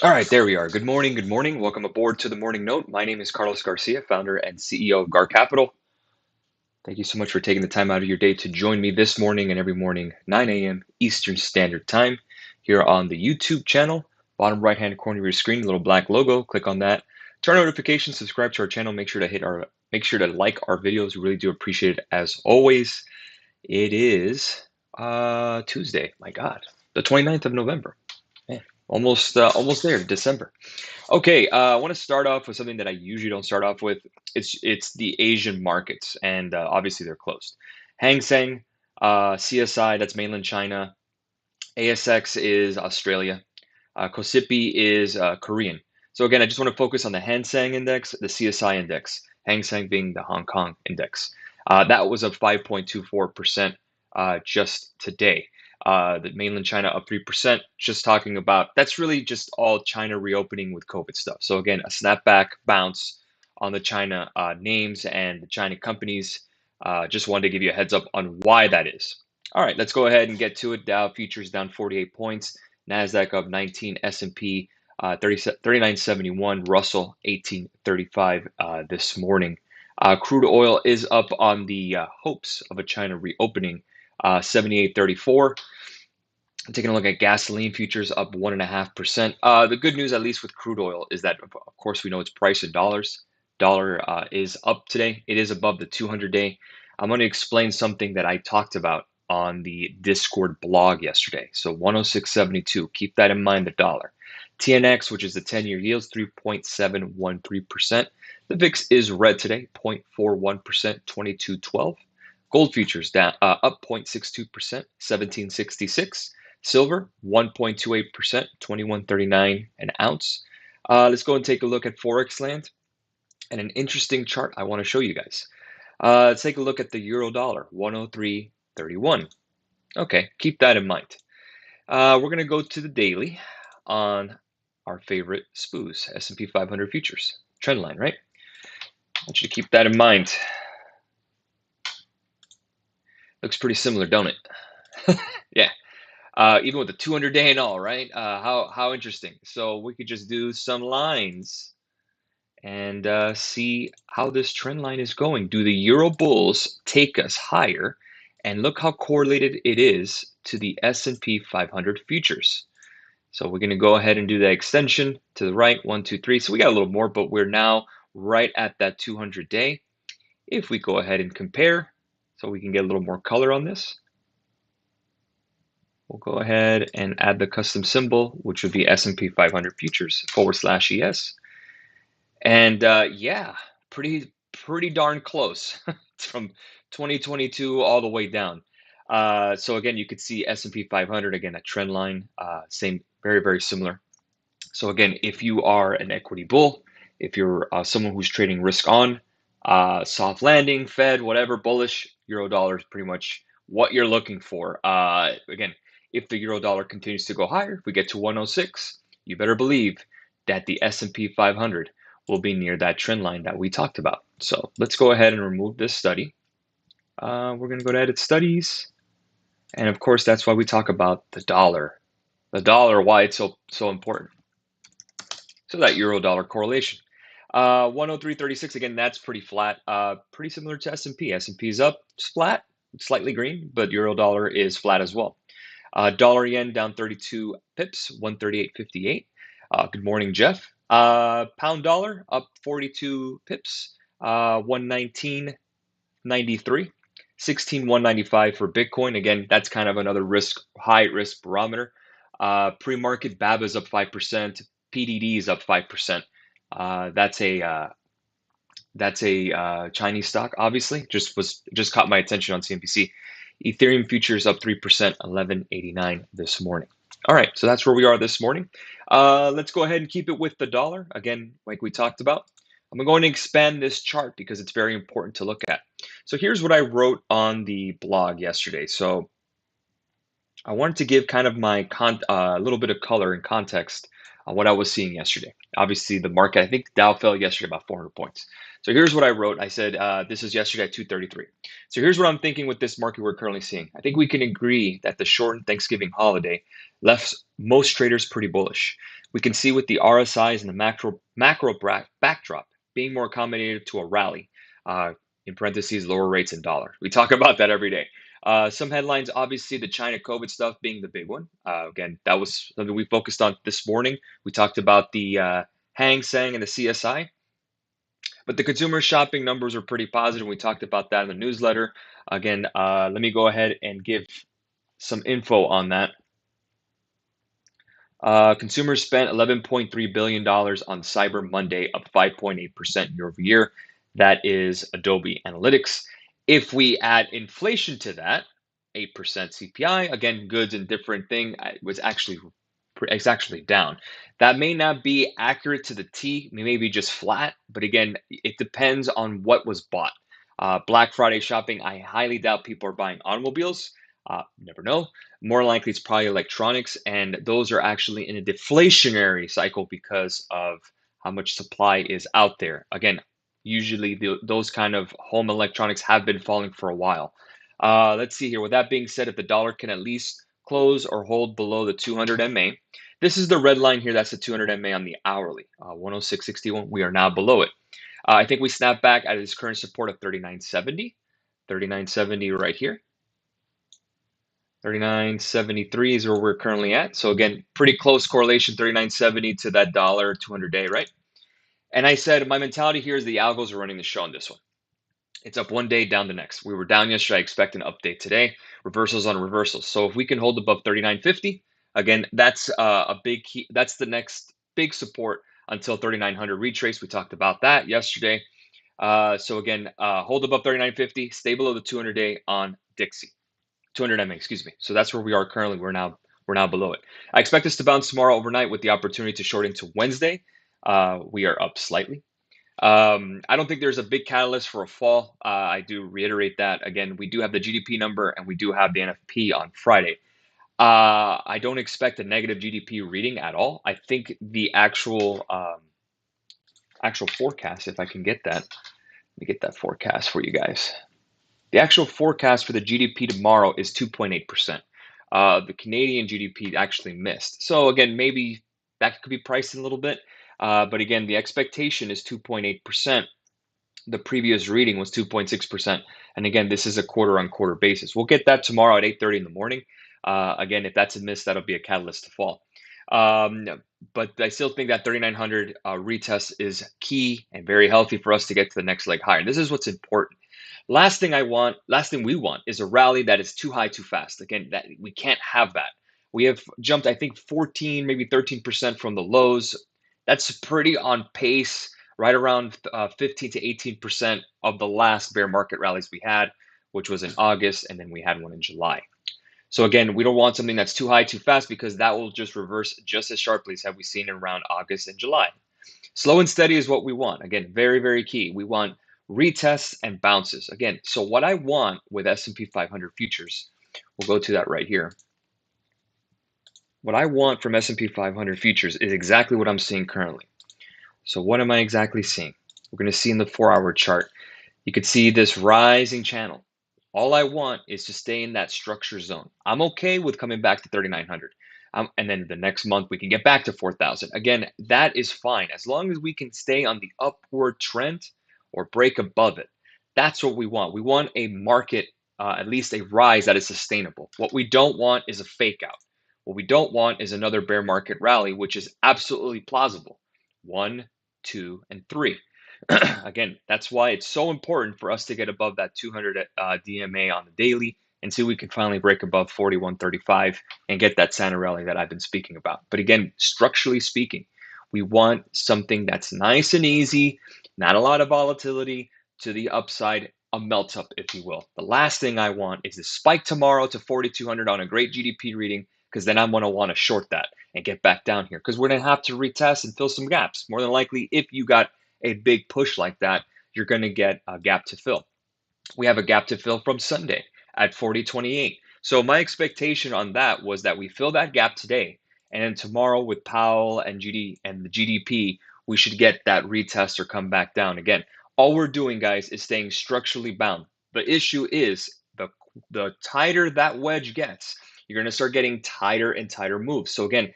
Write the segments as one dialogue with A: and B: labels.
A: All right, there we are. Good morning. Good morning. Welcome aboard to the Morning Note. My name is Carlos Garcia, founder and CEO of GAR Capital. Thank you so much for taking the time out of your day to join me this morning and every morning, 9 a.m. Eastern Standard Time, here on the YouTube channel. Bottom right-hand corner of your screen, little black logo. Click on that. Turn on notifications. Subscribe to our channel. Make sure to like our videos. We really do appreciate it as always. It is Tuesday. My God, the 29th of November. Man, almost there, December. Okay, I want to start off with something that I usually don't start off with. It's the Asian markets, and obviously they're closed. Hang Seng, CSI, that's mainland China. ASX is Australia. Kosipi is Korean. So again, I just want to focus on the Hang Seng index, the CSI index. Hang Seng being the Hong Kong index. That was up 5.24% just today. The mainland China up 3%. Just talking about that's really just all China reopening with COVID stuff. So again, a snapback bounce on the China names and the China companies. Just wanted to give you a heads up on why that is. All right, let's go ahead and get to it. Dow futures down 48 points. NASDAQ up 19. S&P 39.71. Russell 18.35 this morning. Crude oil is up on the hopes of a China reopening. 78.34. Taking a look at gasoline futures up 1.5%. The good news, at least with crude oil, is that of course we know it's priced in dollars. Dollar is up today. It is above the 200-day. I'm going to explain something that I talked about on the Discord blog yesterday. So 106.72. Keep that in mind. The dollar. TNX, which is the 10-year yield, 3.713%. The VIX is red today, 0.41%, 22.12. Gold futures down up 0.62%, 1766. Silver 1.28%, 21.39 an ounce. Let's go and take a look at Forex land and an interesting chart I want to show you guys. Let's take a look at the euro dollar, 103.31. Okay, keep that in mind. We're going to go to the daily on our favorite SPOOs, S&P 500 futures trend line, right? I want you to keep that in mind. Looks pretty similar, don't it? Yeah. Even with the 200-day and all, right? How interesting. So we could just do some lines and see how this trend line is going. Do the Euro bulls take us higher? And look how correlated it is to the S&P 500 futures. So we're going to go ahead and do the extension to the right, 1, 2, 3. So we got a little more, but we're now right at that 200-day. If we go ahead and compare, so we can get a little more color on this. We'll go ahead and add the custom symbol, which would be S&P 500 futures /ES. And yeah, pretty darn close. It's from 2022 all the way down. So again, you could see S&P 500, again, a trend line, same, very similar. So again, if you are an equity bull, if you're someone who's trading risk on, soft landing, Fed, whatever, bullish, euro dollar is pretty much what you're looking for. Again, if the euro dollar continues to go higher, if we get to 106, you better believe that the S&P 500 will be near that trend line that we talked about. So let's go ahead and remove this study. We're going to go to edit studies. And of course, that's why we talk about the dollar. The dollar, why it's so important. So that euro dollar correlation. 103.36, again, that's pretty flat. Pretty similar to S&P. S&P is up, it's flat, slightly green, but euro dollar is flat as well. Dollar yen down 32 pips, 138.58. Good morning, Jeff. Pound dollar up 42 pips, 119.93. 16,195 for Bitcoin. Again, that's kind of another high risk barometer. Pre-market BABA is up 5%. PDD is up 5%. That's a Chinese stock, obviously. Just caught my attention on CNBC. Ethereum futures up 3%, 11.89 this morning. All right, so that's where we are this morning. Let's go ahead and keep it with the dollar. Again, like we talked about, I'm going to expand this chart because it's very important to look at. So here's what I wrote on the blog yesterday. So I wanted to give kind of my a little bit of color and context on what I was seeing yesterday. Obviously, the market, I think Dow fell yesterday about 400 points. So here's what I wrote. I said, this is yesterday at 2:33. So here's what I'm thinking with this market we're currently seeing. I think we can agree that the shortened Thanksgiving holiday left Most traders pretty bullish. We can see with the RSIs and the macro backdrop being more accommodative to a rally. Uh, in parentheses, lower rates in dollar. We talk about that every day. Some headlines, obviously, the China COVID stuff being the big one. Again, that was something we focused on this morning. We talked about the Hang Seng and the CSI, but the consumer shopping numbers are pretty positive. We talked about that in the newsletter. Again, let me go ahead and give some info on that. Consumers spent $11.3 billion on Cyber Monday, up 5.8% year over year. That is Adobe Analytics. If we add inflation to that, 8% CPI, again, goods and different thing, it's actually down. That may not be accurate to the T, maybe just flat, but again, it depends on what was bought. Black Friday shopping, I highly doubt people are buying automobiles. Never know. More likely, it's probably electronics, and those are actually in a deflationary cycle because of how much supply is out there. Again, usually those kind of home electronics have been falling for a while. Let's see here. With that being said, if the dollar can at least close or hold below the 200 MA, this is the red line here. That's the 200 MA on the hourly, 106.61. We are now below it. I think we snap back at its current support of 39.70, 39.70 right here. 39.73 is where we're currently at. So again, pretty close correlation, 39.70 to that dollar 200 day, right? And I said my mentality here is the algos are running the show on this one. It's up one day, down the next. We were down yesterday. I expect an update today. Reversals on reversals. So if we can hold above 39.50, again, that's a big key. That's the next big support until 3900 retrace. We talked about that yesterday. So again, hold above 39.50, stay below the 200 day on Dixie. 200 MA, excuse me. So that's where we are currently. We're now below it. I expect us to bounce tomorrow overnight with the opportunity to short into Wednesday. We are up slightly. I don't think there's a big catalyst for a fall. I do reiterate that. Again, we do have the GDP number and we do have the NFP on Friday. I don't expect a negative GDP reading at all. I think the actual forecast, if I can get that, let me get that forecast for you guys. The actual forecast for the GDP tomorrow is 2.8%. The Canadian GDP actually missed. So again, maybe that could be priced in a little bit. But again, the expectation is 2.8%. The previous reading was 2.6%. And again, this is a quarter on quarter basis. We'll get that tomorrow at 8:30 in the morning. Again, if that's a miss, that'll be a catalyst to fall. But I still think that 3,900 retest is key and very healthy for us to get to the next leg higher. This is what's important. Last thing we want is a rally that is too high too fast. Again, that we can't have that. We have jumped, I think, 14, maybe 13% from the lows. That's pretty on pace, right around 15 to 18% of the last bear market rallies we had, which was in August, and then we had one in July. So again, we don't want something that's too high too fast because that will just reverse just as sharply as have we seen around August and July. Slow and steady is what we want. Again, very, very key. We want retests and bounces. Again, so what I want with S&P 500 futures, we'll go to that right here. What I want from S&P 500 futures is exactly what I'm seeing currently. So what am I exactly seeing? We're going to see in the 4-hour chart. You could see this rising channel. All I want is to stay in that structure zone. I'm okay with coming back to 3,900. And then the next month we can get back to 4,000. Again, that is fine. As long as we can stay on the upward trend or break above it. That's what we want. We want a market, at least a rise that is sustainable. What we don't want is a fake out. What we don't want is another bear market rally, which is absolutely plausible. 1, 2, and 3. Again, that's why it's so important for us to get above that 200 DMA on the daily and see if we can finally break above 41.35 and get that Santa rally that I've been speaking about. But again, structurally speaking, we want something that's nice and easy, not a lot of volatility to the upside, a melt up, if you will. The last thing I want is to spike tomorrow to 4,200 on a great GDP reading, because then I'm going to want to short that and get back down here because we're going to have to retest and fill some gaps. More than likely, if you got a big push like that, you're going to get a gap to fill. We have a gap to fill from Sunday at 40.28. So my expectation on that was that we fill that gap today, and then tomorrow with Powell and the GDP, we should get that retest or come back down again. All we're doing, guys, is staying structurally bound. The issue is the tighter that wedge gets, you're going to start getting tighter and tighter moves. So again,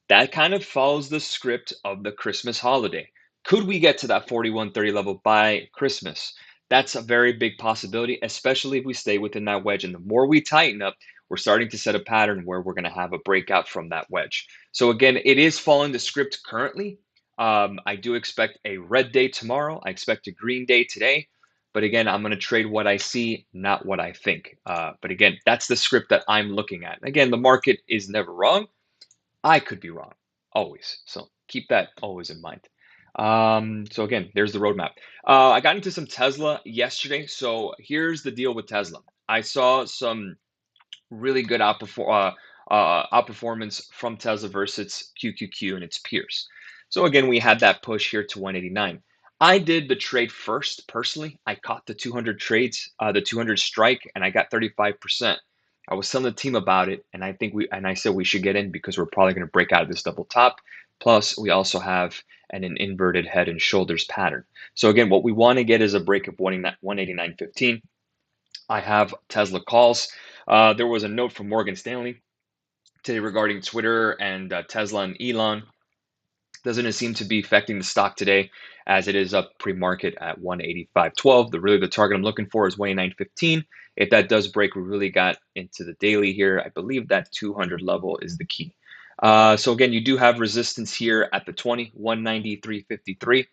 A: that kind of follows the script of the Christmas holiday. Could we get to that 41.30 level by Christmas? That's a very big possibility, especially if we stay within that wedge. And the more we tighten up, we're starting to set a pattern where we're going to have a breakout from that wedge. So again, it is following the script currently. I do expect a red day tomorrow. I expect a green day today. But again, I'm going to trade what I see, not what I think. But again, that's the script that I'm looking at. Again, the market is never wrong. I could be wrong, always. So keep that always in mind. So again, there's the roadmap. I got into some Tesla yesterday. So here's the deal with Tesla. I saw some really good outperformance from Tesla versus its QQQ and its peers. So again, we had that push here to 189. I did the trade first personally. I caught the 200 trades, the 200 strike, and I got 35%. I was telling the team about it, and I said we should get in because we're probably going to break out of this double top. Plus, we also have an inverted head and shoulders pattern. So again, what we want to get is a break of 189.15. I have Tesla calls. There was a note from Morgan Stanley today regarding Twitter and Tesla and Elon. Doesn't seem to be affecting the stock today as it is up pre-market at 185.12. The target I'm looking for is 189.15. If that does break, we really got into the daily here. I believe that 200 level is the key. So again, you do have resistance here at the 20, 193.53.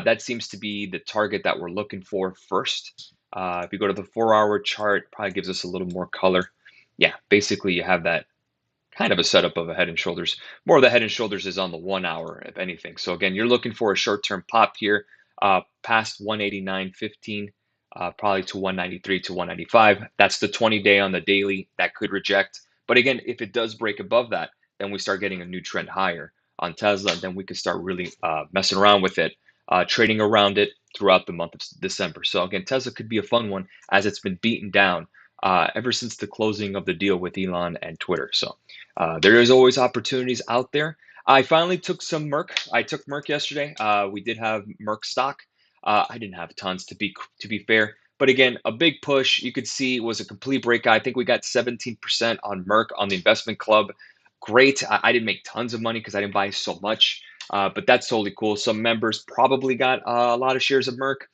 A: That seems to be the target that we're looking for first. If you go to the 4-hour chart, probably gives us a little more color. Yeah, basically you have that kind of a setup of a head and shoulders. More of the head and shoulders is on the 1 hour, if anything. So again, you're looking for a short-term pop here, past 189.15, probably to 193 to 195. That's the 20-day on the daily that could reject. But again, if it does break above that, then we start getting a new trend higher on Tesla. Then we could start really messing around with it, trading around it throughout the month of December. So again, Tesla could be a fun one as it's been beaten down ever since the closing of the deal with Elon and Twitter. So there is always opportunities out there. I finally took some Merck. I took Merck yesterday. We did have Merck stock. I didn't have tons to be fair, but again, a big push. You could see was a complete breakout. I think we got 17% on Merck on the investment club. Great. I didn't make tons of money because I didn't buy so much, but that's totally cool. Some members probably got a lot of shares of Merck.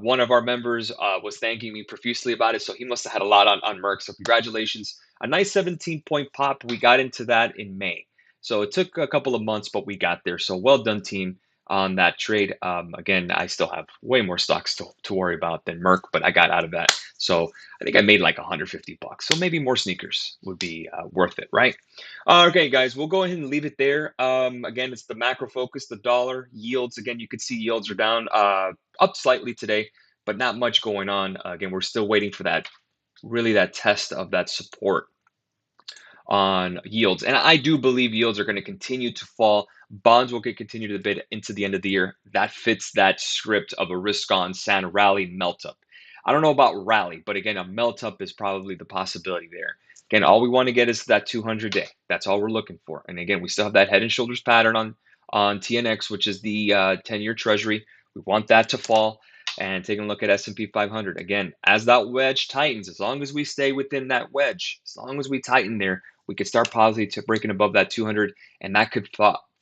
A: One of our members was thanking me profusely about it, so he must have had a lot on Merck. So congratulations. A nice 17-point pop. We got into that in May. So it took a couple of months, but we got there. So well done, team, on that trade. Again, I still have way more stocks to worry about than Merck, but I got out of that. So I think I made like 150 bucks. So maybe more sneakers would be worth it, right? Okay, guys, we'll go ahead and leave it there. Again, it's the macro focus, the dollar yields. Again, you can see yields are down, up slightly today, but not much going on. Again, we're still waiting for that test of that support on yields. And I do believe yields are going to continue to fall. Bonds will continue to bid into the end of the year. That fits that script of a risk-on sand rally melt up. I don't know about rally, but again, a melt up is probably the possibility there. Again, all we want to get is that 200-day. That's all we're looking for. And again, we still have that head and shoulders pattern on TNX, which is the 10-year Treasury. We want that to fall. And taking a look at S&P 500 again, as that wedge tightens, as long as we stay within that wedge, as long as we tighten there, we could start positively to breaking above that 200, and that could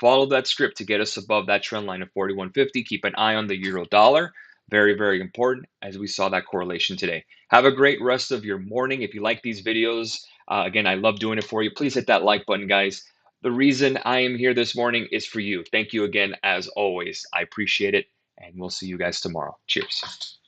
A: follow that script to get us above that trend line of 41.50. Keep an eye on the euro dollar. Very, very important as we saw that correlation today. Have a great rest of your morning. If you like these videos, again, I love doing it for you. Please hit that like button, guys. The reason I am here this morning is for you. Thank you again, as always. I appreciate it, and we'll see you guys tomorrow. Cheers.